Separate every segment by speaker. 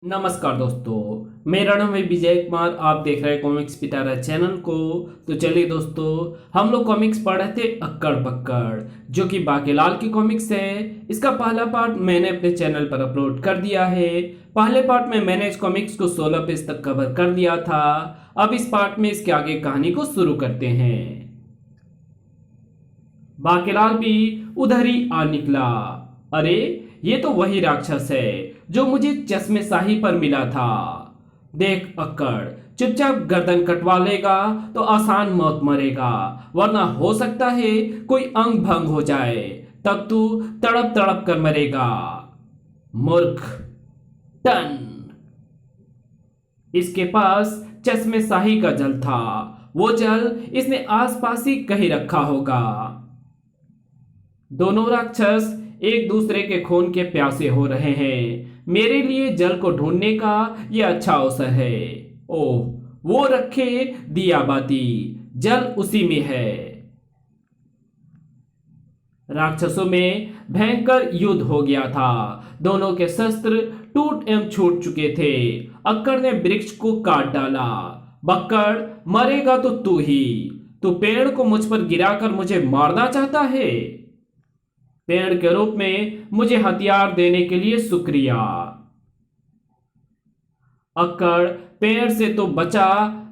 Speaker 1: नमस्कार दोस्तों, मेरा नाम है विजय कुमार। आप देख रहे हैं कॉमिक्स पिटारा चैनल को। तो चलिए दोस्तों, हम लोग कॉमिक्स पढ़ रहे थे अक्कड़ बक्कड़, जो कि बाकेलाल की कॉमिक्स है। इसका पहला पार्ट मैंने अपने चैनल पर अपलोड कर दिया है। पहले पार्ट में मैंने इस कॉमिक्स को 16 पेज तक कवर कर दिया था। अब इस पार्ट में इसके आगे कहानी को शुरू करते हैं। बाकेलाल भी उधर ही आ निकला। अरे, ये तो वही राक्षस है जो मुझे चश्मे शाही पर मिला था। देख अक्कड़, चुपचाप गर्दन कटवा लेगा तो आसान मौत मरेगा, वरना हो सकता है कोई अंग भंग हो जाए, तब तू तड़प तड़प कर मरेगा। मूर्ख। टन। इसके पास चश्मे शाही का जल था। वो जल इसने आसपास ही कहीं रखा होगा। दोनों राक्षस एक दूसरे के खून के प्यासे हो रहे हैं। मेरे लिए जल को ढूंढने का यह अच्छा अवसर है। ओह, वो रखे दिया बाती, जल उसी में है। राक्षसों में भयंकर युद्ध हो गया था। दोनों के शस्त्र टूट एवं छूट चुके थे। अक्कड़ ने वृक्ष को काट डाला। बक्कड़, मरेगा तो तू ही। तू पेड़ को मुझ पर गिराकर मुझे मारना चाहता है। पेड़ के रूप में मुझे हथियार देने के लिए शुक्रिया। अक्कड़, पेड़ से तो बचा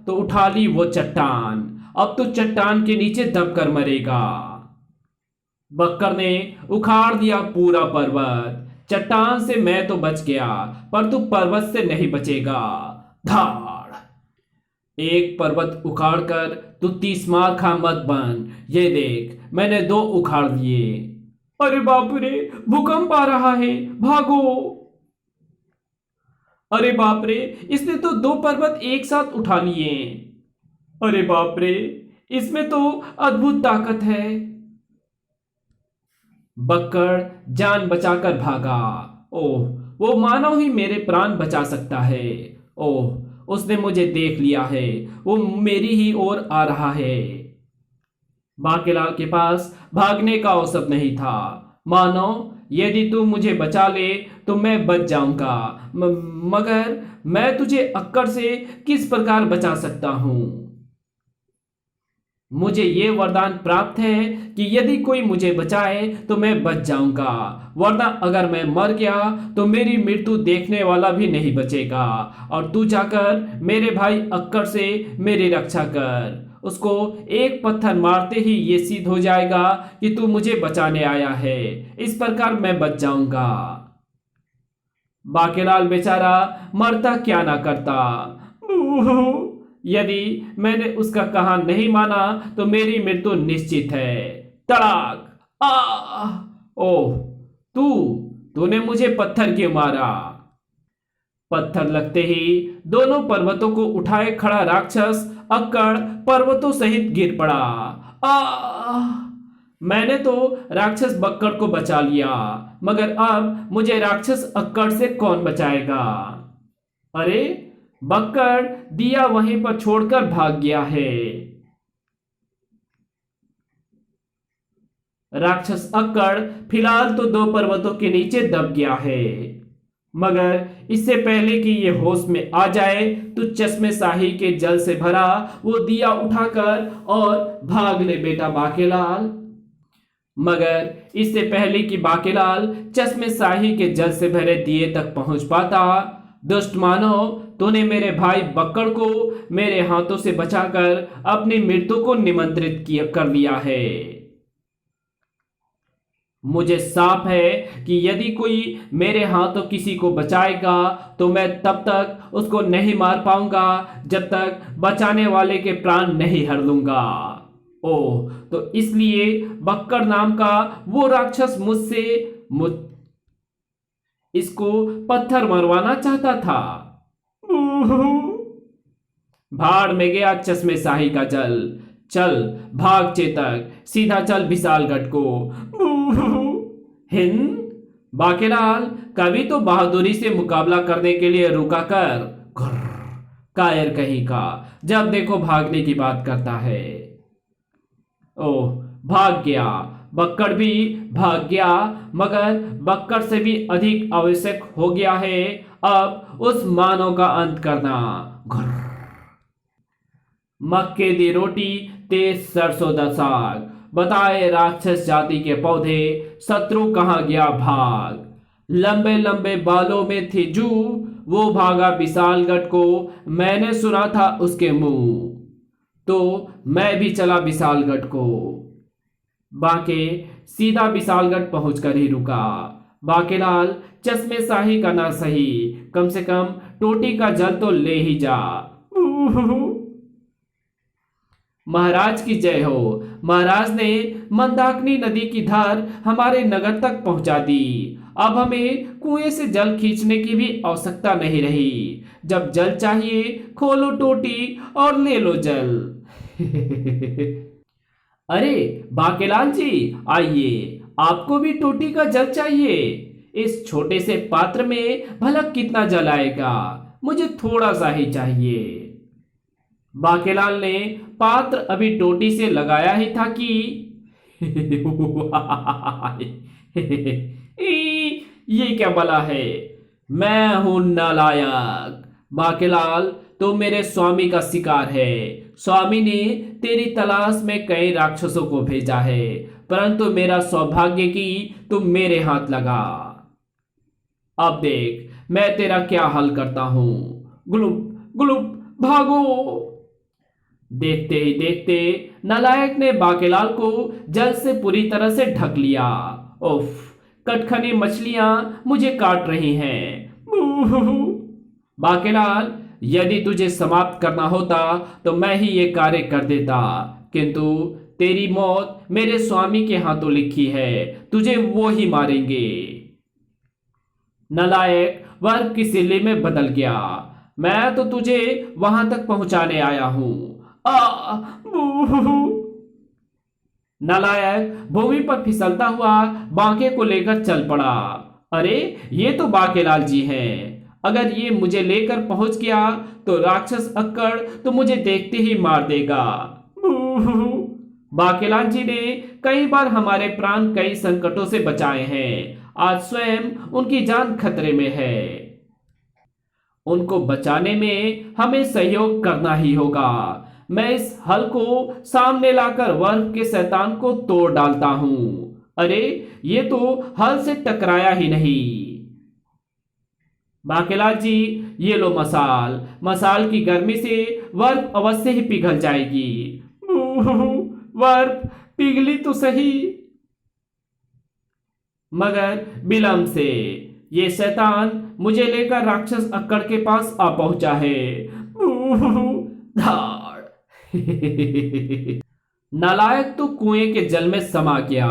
Speaker 1: तो उठा ली वो चट्टान। अब तो चट्टान के नीचे दबकर मरेगा। बक्कर ने उखाड़ दिया पूरा पर्वत। चट्टान से मैं तो बच गया, पर तू पर्वत से नहीं बचेगा। धाड़। एक पर्वत उखाड़कर तू 30 मार खा मत बन। ये देख, मैंने 2 उखाड़ लिए। अरे बाप रे, भूकंप आ रहा है, भागो। अरे बाप रे, इसने तो 2 पर्वत एक साथ उठा लिए। अरे बाप रे, इसमें तो अद्भुत ताकत है। बक्कड़ जान बचाकर भागा। ओह, वो मानव ही मेरे प्राण बचा सकता है। ओह, उसने मुझे देख लिया है। वो मेरी ही ओर आ रहा है। बाकेलाल के पास भागने का अवसर नहीं था। मानो यदि तू मुझे बचा ले तो मैं बच जाऊंगा, मगर मैं तुझे अक्कड़ से किस प्रकार बचा सकता हूं? मुझे ये वरदान प्राप्त है कि यदि कोई मुझे बचाए तो मैं बच जाऊंगा, वरना अगर मैं मर गया तो मेरी मृत्यु देखने वाला भी नहीं बचेगा। और तू जाकर मेरे भाई अक्कड़ से मेरी रक्षा कर। उसको एक पत्थर मारते ही ये सिद्ध हो जाएगा कि तू मुझे बचाने आया है। इस प्रकार मैं बच जाऊंगा। बाकेलाल बेचारा मरता क्या ना करता। यदि मैंने उसका कहा नहीं माना तो मेरी मृत्यु निश्चित है। तड़ाक। ओह, तू तूने मुझे पत्थर क्यों मारा? पत्थर लगते ही दोनों पर्वतों को उठाए खड़ा राक्षस अक्कड़ पर्वतों सहित गिर पड़ा। मैंने तो राक्षस बक्कड़ को बचा लिया, मगर अब मुझे राक्षस अक्कड़ से कौन बचाएगा? अरे, बक्कड़ दिया वहीं पर छोड़कर भाग गया है। राक्षस अक्कड़ फिलहाल तो 2 पर्वतों के नीचे दब गया है, मगर इससे पहले कि ये होश में आ जाए तो चश्मे शाही के जल से भरा वो दिया उठाकर और भाग ले बेटा बाकेलाल। मगर इससे पहले कि बाकेलाल चश्मे शाही के जल से भरे दिए तक पहुंच पाता, दुष्ट मानव, तूने मेरे भाई बक्कड़ को मेरे हाथों से बचाकर अपनी मृत्यु को निमंत्रित किया कर लिया है। मुझे साफ है कि यदि कोई मेरे हाथों किसी को बचाएगा तो मैं तब तक उसको नहीं मार पाऊंगा जब तक बचाने वाले के प्राण नहीं हर लूंगा। ओह, तो इसलिए बक्कड़ नाम का वो राक्षस मुझसे इसको पत्थर मरवाना चाहता था। भाड़ में गया चश्मे शाही का जल। चल भाग चेतक, सीधा चल विशालगढ़ को। हिंद। बाकेलाल, कभी तो बहादुरी से मुकाबला करने के लिए रुका कर। कायर कहीं का, जब देखो भागने की बात करता है। ओह, भाग गया। बक्कड़ भी भाग गया, मगर बक्कड़ से भी अधिक आवश्यक हो गया है अब उस मानव का अंत करना। घुर्र। मक्के दी रोटी, तेज सरसों दा साग, बताए राक्षस जाति के पौधे, शत्रु कहाँ गया भाग। लंबे लंबे बालों में थी जू, वो भागा विशालगढ़ को, मैंने सुना था उसके मुंह, तो मैं भी चला विशालगढ़ को। बाके सीधा विशालगढ़ पहुंचकर ही रुका। बाकेलाल, चश्मे शाही का ना सही, कम से कम टोटी का जल तो ले ही जा। महाराज की जय हो। महाराज ने मंदाकिनी नदी की धार हमारे नगर तक पहुंचा दी। अब हमें कुएं से जल खींचने की भी आवश्यकता नहीं रही। जब जल चाहिए खोलो टोटी और ले लो जल। अरे बाकेलाल जी, आइए, आपको भी टोटी का जल चाहिए? इस छोटे से पात्र में भला कितना जल आएगा? मुझे थोड़ा सा ही चाहिए। बाकेलाल ने पात्र अभी टोटी से लगाया ही था कि ये क्या भला है? मैं हूं नालायक। बाकेलाल, तो मेरे स्वामी का शिकार है। स्वामी ने तेरी तलाश में कई राक्षसों को भेजा है, परंतु मेरा सौभाग्य कि तुम मेरे हाथ लगा। अब देख मैं तेरा क्या हल करता हूं। गुलुप गुलुप, भागो। देखते ही देखते नालायक ने बाकेलाल को जल से पूरी तरह से ढक लिया। उफ, कटखनी मछलियां मुझे काट रही हैं। बाकेलाल, यदि तुझे समाप्त करना होता तो मैं ही ये कार्य कर देता, किंतु तेरी मौत मेरे स्वामी के हाथों लिखी है, तुझे वो ही मारेंगे। नालायक वर्ग की सिल्ली में बदल गया। मैं तो तुझे वहां तक पहुंचाने आया हूं। नालायक भूमि पर फिसलता हुआ बांके को लेकर चल पड़ा। अरे ये तो बाकेलाल जी हैं। अगर ये मुझे लेकर पहुंच गया तो राक्षस अक्कड़ तो मुझे देखते ही मार देगा। बाकेलाल जी ने कई बार हमारे प्राण कई संकटों से बचाए हैं। आज स्वयं उनकी जान खतरे में है। उनको बचाने में हमें सहयोग करना ही होगा। मैं इस हल को सामने लाकर वर्ग के शैतान को तोड़ डालता हूं। अरे ये तो हल से टकराया ही नहीं। बाकेलाल जी, ये लो मसाल। मसाल की गर्मी से वर्ग अवश्य ही पिघल जाएगी। वर्ग पिघली तो सही, मगर विलंब से। ये शैतान मुझे लेकर राक्षस अक्कड़ के पास आ पहुंचा है। धाड़। नालायक तो कुएं के जल में समा गया।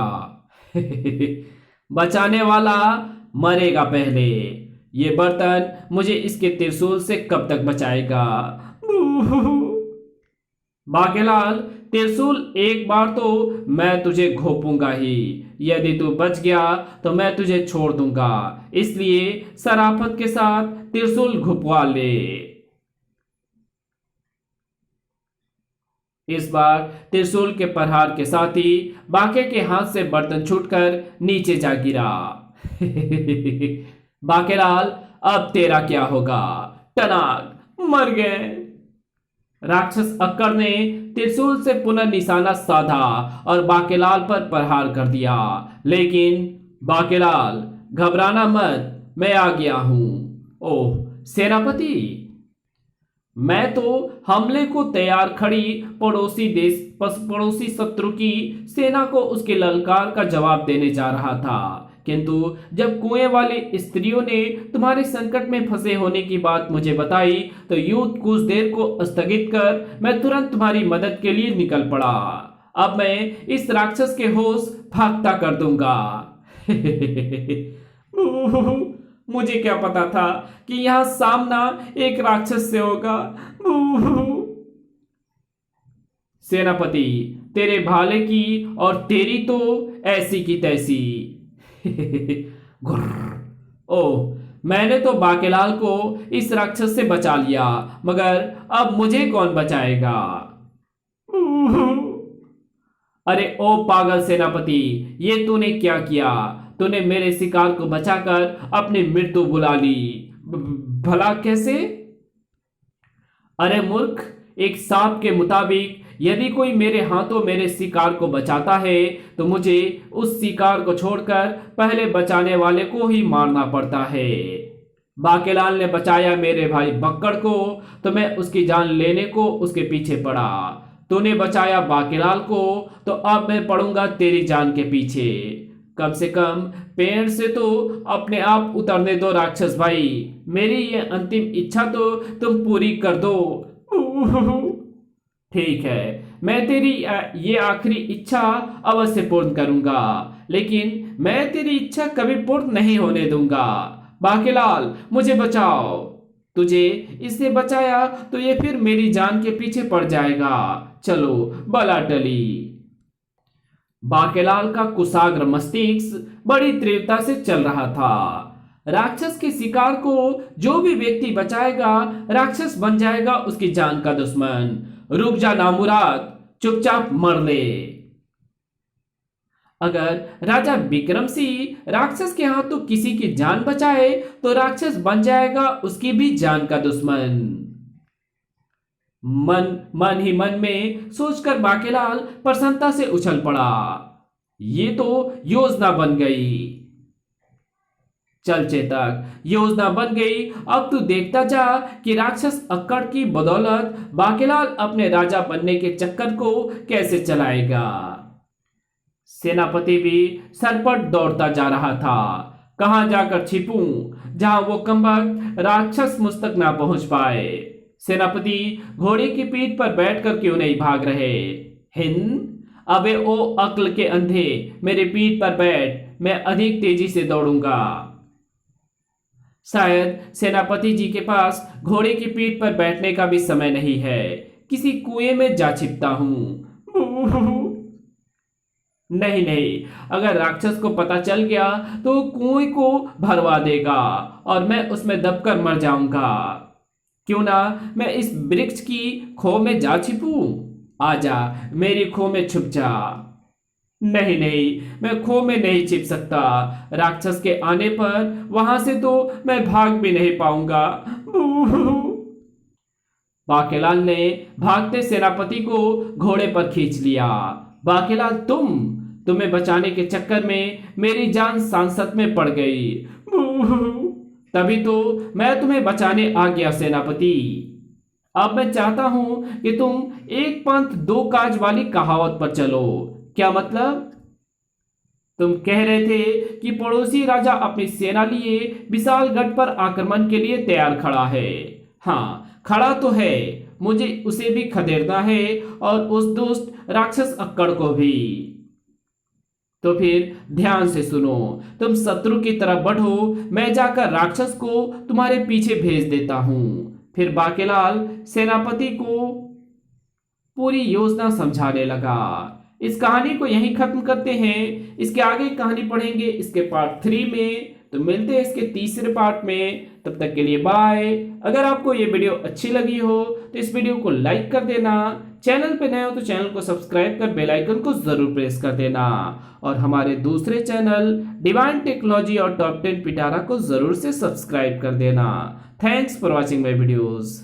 Speaker 1: बचाने वाला मरेगा पहले। ये बर्तन मुझे इसके त्रिशूल से कब तक बचाएगा? बाकेलाल, त्रिशूल एक बार तो मैं तुझे घोपूंगा ही। यदि तू बच गया तो मैं तुझे छोड़ दूंगा, इसलिए शराफत के साथ त्रिशूल घुपवा ले। इस बार त्रिशूल के प्रहार के साथ ही बाके के हाथ से बर्तन छूटकर नीचे जा गिरा। बाकेलाल, अब तेरा क्या होगा? टनाक, मर गए। राक्षस अक्कड़ ने त्रिशूल से पुनः निशाना साधा और बाकेलाल पर प्रहार कर दिया। लेकिन बाकेलाल, घबराना मत, मैं आ गया हूं। ओह सेनापति, मैं तो हमले को तैयार खड़ी पड़ोसी शत्रु की सेना को उसके ललकार का जवाब देने जा रहा था, किंतु जब कुएं वाली स्त्रियों ने तुम्हारे संकट में फंसे होने की बात मुझे बताई तो युद्ध कुछ देर को स्थगित कर मैं तुरंत तुम्हारी मदद के लिए निकल पड़ा। अब मैं इस राक्षस के होश भागता कर दूंगा। मुझे क्या पता था कि यहां सामना एक राक्षस से होगा। सेनापति, तेरे भाले की और तेरी तो ऐसी की तैसी। ओह, मैंने तो बाकेलाल को इस राक्षस से बचा लिया, मगर अब मुझे कौन बचाएगा? अरे ओ पागल सेनापति, ये तूने क्या किया? तूने मेरे शिकार को बचाकर अपनी मृत्यु बुला ली। भला कैसे? अरे मूर्ख, एक सांप के मुताबिक यदि कोई मेरे हाथों मेरे शिकार को बचाता है तो मुझे उस शिकार को छोड़कर पहले बचाने वाले को ही मारना पड़ता है। बाकेलाल ने बचाया मेरे भाई बक्कड़ को तो मैं उसकी जान लेने को उसके पीछे पड़ा। तूने बचाया बाकेलाल को तो अब मैं पड़ूंगा तेरी जान के पीछे। कम से कम पेड़ से तो अपने आप उतरने दो राक्षस भाई। मेरी ये अंतिम इच्छा तो तुम पूरी कर दो। ठीक है, मैं तेरी ये आखिरी इच्छा अवश्य पूर्ण करूंगा, लेकिन मैं तेरी इच्छा कभी पूर्ण नहीं होने दूंगा। बाकेलाल, मुझे बचाओ। तुझे इससे बचाया तो ये फिर मेरी जान के पीछे पड़ जाएगा। चलो बला टली। बाकेलाल का कुशाग्र मस्तिष्क बड़ी तीव्रता से चल रहा था। राक्षस के शिकार को जो भी व्यक्ति बचाएगा राक्षस बन जाएगा उसकी जान का दुश्मन। रुक जा नामुराद, चुपचाप मर ले। अगर राजा विक्रम सिंह राक्षस के हाथों किसी की जान बचाए तो राक्षस बन जाएगा उसकी भी जान का दुश्मन। मन ही मन में सोचकर बाकेलाल प्रसन्नता से उछल पड़ा। ये तो योजना बन गई। चल चेतक, योजना बन गई। अब तू देखता जा कि राक्षस अक्कड़ की बदौलत बाकेलाल अपने राजा बनने के चक्कर को कैसे चलाएगा। सेनापति भी सरपट दौड़ता जा रहा था। कहां जाकर छिपूं जहां वो कमबख्त राक्षस मुझ तक ना पहुंच पाए। सेनापति घोड़े की पीठ पर बैठकर क्यों नहीं भाग रहे? हिंद, अबे ओ अक्ल के अंधे, मेरे पीठ पर बैठ, मैं अधिक तेजी से दौड़ूंगा। शायद सेनापति जी के पास घोड़े की पीठ पर बैठने का भी समय नहीं है। किसी कुएं में जा छिपता हूं। नहीं नहीं, अगर राक्षस को पता चल गया तो कुएं को भरवा देगा और मैं उसमें दबकर मर जाऊंगा। क्यों ना मैं इस वृक्ष की खो में जा छिपूं? आजा, मेरी खो में छुप जा। नहीं नहीं, मैं खो में नहीं छिप सकता। राक्षस के आने पर वहां से तो मैं भाग भी नहीं पाऊंगा। बाकेलाल ने भागते सेनापति को घोड़े पर खींच लिया। बाकेलाल, तुम्हें बचाने के चक्कर में मेरी जान सांसत में पड़ गई। तभी तो मैं तुम्हें बचाने आ गया सेनापति। अब मैं चाहता हूं कि तुम एक पंथ दो काज वाली कहावत पर चलो। क्या मतलब? तुम कह रहे थे कि पड़ोसी राजा अपनी सेना लिए विशालगढ़ पर आक्रमण के लिए तैयार खड़ा है। हाँ, खड़ा तो है, मुझे उसे भी खदेड़ना है और उस दुष्ट राक्षस अक्कड़ को भी। तो फिर ध्यान से सुनो, तुम शत्रु की तरफ बढ़ो, मैं जाकर राक्षस को तुम्हारे पीछे भेज देता हूं। फिर बाकेलाल सेनापति को पूरी योजना समझाने लगा। इस कहानी को यहीं खत्म करते हैं। इसके आगे कहानी पढ़ेंगे इसके पार्ट 3 में। तो मिलते हैं इसके तीसरे पार्ट में। तब तक के लिए बाय। अगर आपको ये वीडियो अच्छी लगी हो तो इस वीडियो को लाइक कर देना। चैनल पे नए हो तो चैनल को सब्सक्राइब कर बेल आइकन को जरूर प्रेस कर देना। और हमारे दूसरे चैनल डिवाइन टेक्नोलॉजी और टॉप 10 पिटारा को जरूर से सब्सक्राइब कर देना। Thanks for watching my videos.